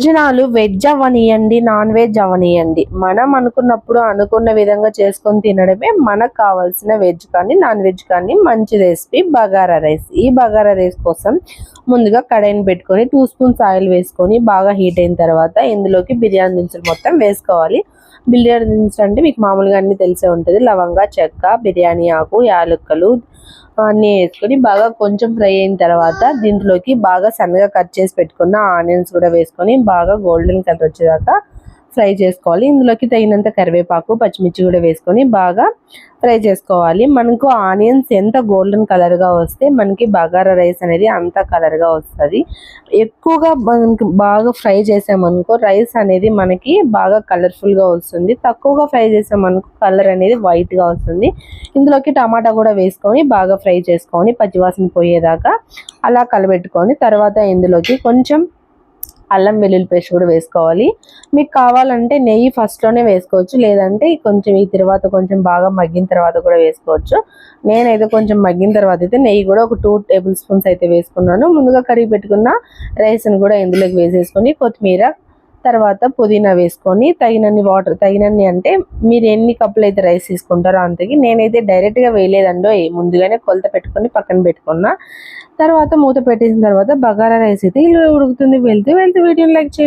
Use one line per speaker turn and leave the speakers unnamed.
భోజనాలు veg అవనియండి, non veg అవనియండి, మనం అనుకున్నప్పుడు అనుకున్న విధంగా చేసుకొని తినడమే మనకు కావాల్సిన వెజ్ కానీ నాన్ వెజ్ కానీ మంచి రెసిపీ బగారా రైస్. ఈ బగారా రైస్ కోసం ముందుగా కడాయిని పెట్టుకొని 2 స్పూన్స్ ఆయిల్ వేసుకొని బాగా హీట్ అయిన తర్వాత ఇందులోకి బిర్యానీ దినుసులు మొత్తం వేసుకోవాలి. బిర్యానీ దినుసులు అంటే మీకు మామూలుగా అన్ని తెలిసే ఉంటుంది. లవంగా, చెక్క, బిర్యానీ ఆకు, యాలక్కలు అన్నీ వేసుకొని బాగా కొంచెం ఫ్రై అయిన తర్వాత దీంట్లోకి బాగా సన్నగా కట్ చేసి పెట్టుకున్న ఆనియన్స్ కూడా వేసుకొని బాగా గోల్డెన్ కలర్ వచ్చేదాకా ఫ్రై చేసుకోవాలి. ఇందులోకి తగినంత కరివేపాకు, పచ్చిమిర్చి కూడా వేసుకొని బాగా ఫ్రై చేసుకోవాలి. మనకు ఆనియన్స్ ఎంత గోల్డెన్ కలర్గా వస్తే మనకి బగారా రైస్ అనేది అంత కలర్గా వస్తుంది. ఎక్కువగా మనకి బాగా ఫ్రై చేసామనుకో రైస్ అనేది మనకి బాగా కలర్ఫుల్గా వస్తుంది. తక్కువగా ఫ్రై చేసామనుకో కలర్ అనేది వైట్గా వస్తుంది. ఇందులోకి టమాటా కూడా వేసుకొని బాగా ఫ్రై చేసుకొని పచ్చివాసన పోయేదాకా అలా కలబెట్టుకొని తర్వాత ఇందులోకి కొంచెం అల్లం వెల్లుల్లి పేస్ట్ కూడా వేసుకోవాలి. మీకు కావాలంటే నెయ్యి ఫస్ట్లోనే వేసుకోవచ్చు, లేదంటే కొంచెం ఈ తర్వాత కొంచెం బాగా మగ్గిన తర్వాత కూడా వేసుకోవచ్చు. నేనైతే కొంచెం మగ్గిన తర్వాత అయితే నెయ్యి కూడా ఒక 2 టేబుల్ స్పూన్స్ అయితే వేసుకున్నాను. ముందుగా కడిగి పెట్టుకున్న రైస్ని కూడా ఇందులోకి వేసేసుకొని కొత్తిమీర తర్వాత పుదీనా వేసుకొని తగినన్ని వాటర్, తగినన్ని అంటే మీరు ఎన్ని కప్పులు అయితే రైస్ తీసుకుంటారో అంతకి. నేనైతే డైరెక్ట్గా వేయలేదండో, ముందుగానే కొలత పెట్టుకొని పక్కన పెట్టుకున్నా. తర్వాత మూత పెట్టేసిన తర్వాత బగారా రైస్ అయితే ఇలా ఉడుకుతుంది. వెళ్తూ వీడియోని లైక్ చేయండి.